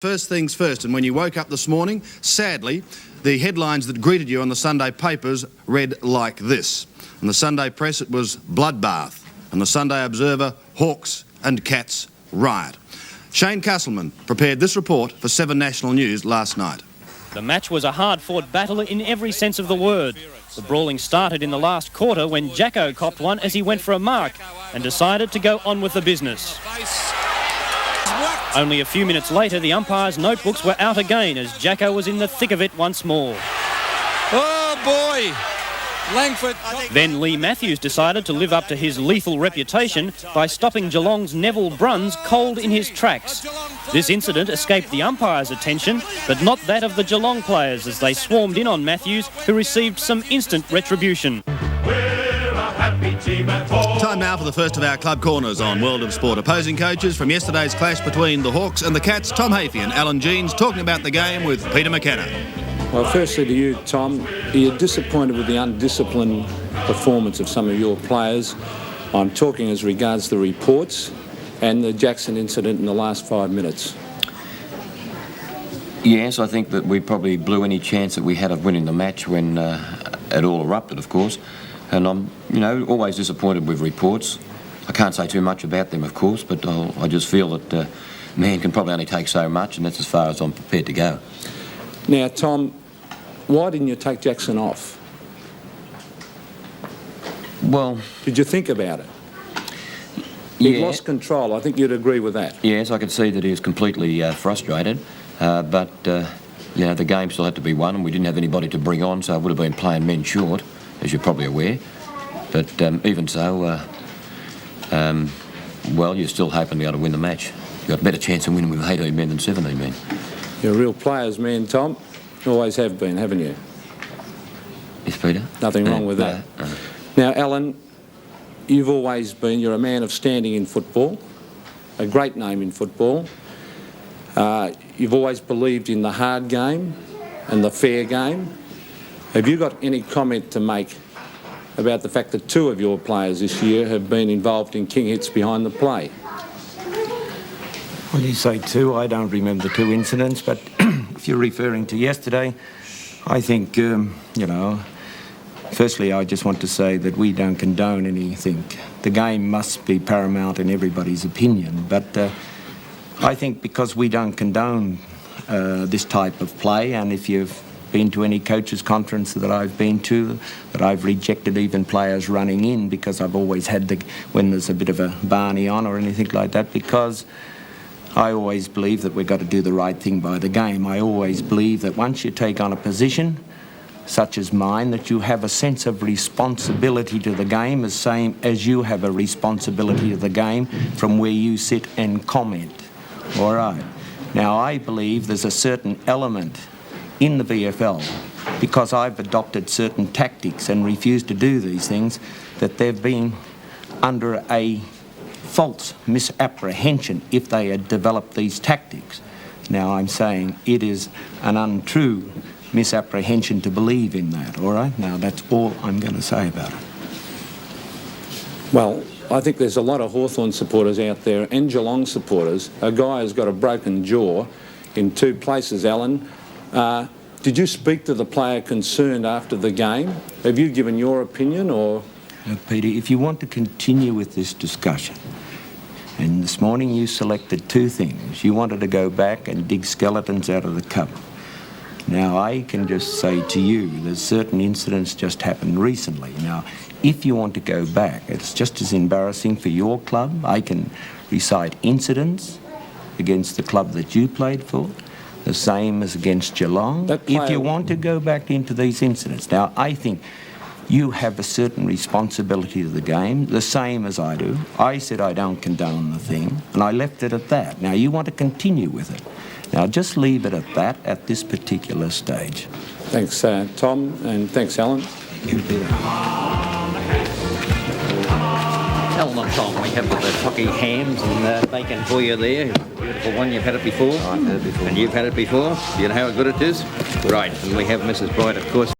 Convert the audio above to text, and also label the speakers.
Speaker 1: First things first, and when you woke up this morning, sadly, the headlines that greeted you on the Sunday papers read like this. In the Sunday press it was bloodbath, and the Sunday Observer, Hawks and Cats riot. Shane Castleman prepared this report for 7 National News last night.
Speaker 2: The match was a hard-fought battle in every sense of the word. The brawling started in the last quarter when Jacko copped one as he went for a mark and decided to go on with the business. Only a few minutes later, the umpires' notebooks were out again as Jacko was in the thick of it once more.
Speaker 3: Oh, boy! Langford.
Speaker 2: Then Lee Matthews decided to live up to his lethal reputation by stopping Geelong's Neville Bruns cold in his tracks. This incident escaped the umpire's attention, but not that of the Geelong players as they swarmed in on Matthews, who received some instant retribution.
Speaker 1: Time now for the first of our club corners on World of Sport. Opposing coaches from yesterday's clash between the Hawks and the Cats, Tom Hafey and Alan Jeans, talking about the game with Peter McKenna.
Speaker 4: Well, firstly to you, Tom, are you disappointed with the undisciplined performance of some of your players? I'm talking as regards the reports and the Jackson incident in the last 5 minutes.
Speaker 5: Yes, I think that we probably blew any chance that we had of winning the match when it all erupted, of course. And I'm, always disappointed with reports. I can't say too much about them, of course, but I just feel that man can probably only take so much, and that's as far as I'm prepared to go.
Speaker 4: Now, Tom, why didn't you take Jackson off?
Speaker 5: Well...
Speaker 4: Did you think about it? He lost control. I think you'd agree with that.
Speaker 5: Yes, I could see that he was completely frustrated, but, the game still had to be won, and we didn't have anybody to bring on, so I would have been playing men short, as you're probably aware. But even so, you're still hoping to be able to win the match. You've got a better chance of winning with 18 men than 17 men.
Speaker 4: You're a real players' man, Tom. Always have been, haven't you?
Speaker 5: Yes, Peter.
Speaker 4: Nothing wrong with that. Now, Alan, you're a man of standing in football, a great name in football. You've always believed in the hard game and the fair game. Have you got any comment to make about the fact that 2 of your players this year have been involved in king hits behind the play?
Speaker 6: Well, you say 2, I don't remember the 2 incidents, but if you're referring to yesterday, I think, firstly, I just want to say that we don't condone anything. The game must be paramount in everybody's opinion, but I think because we don't condone this type of play, and if you've been to any coaches' conference that I've been to, that I've rejected even players running in because I've always had when there's a bit of a Barney on or anything like that, because I always believe that we've got to do the right thing by the game. I always believe that once you take on a position such as mine, that you have a sense of responsibility to the game, the same as you have a responsibility to the game from where you sit and comment. All right. Now, I believe there's a certain element in the VFL, because I've adopted certain tactics and refused to do these things, that they've been under a false misapprehension if they had developed these tactics. Now, I'm saying it is an untrue misapprehension to believe in that, all right? Now, that's all I'm going to say about it.
Speaker 4: Well, I think there's a lot of Hawthorn supporters out there and Geelong supporters. A guy has got a broken jaw in 2 places, Alan. Did you speak to the player concerned after the game? Have you given your opinion, or...?
Speaker 6: Look, Peter, if you want to continue with this discussion, and this morning you selected 2 things. You wanted to go back and dig skeletons out of the cupboard. Now, I can just say to you, there's certain incidents just happened recently. Now, if you want to go back, it's just as embarrassing for your club. I can recite incidents against the club that you played for, the same as against Geelong. If you want to go back into these incidents. Now, I think you have a certain responsibility to the game, the same as I do. I said I don't condone the thing, and I left it at that. Now, you want to continue with it. Now, just leave it at that at this particular stage.
Speaker 4: Thanks, Tom, and thanks, Alan.
Speaker 6: You did it.
Speaker 7: Alan and Tom, we have the Tocky hams and bacon for you there. Beautiful one, you've had it before.
Speaker 5: I've had it before.
Speaker 7: And you've had it before. You know how good it is? Right, and we have Mrs. Bright, of course.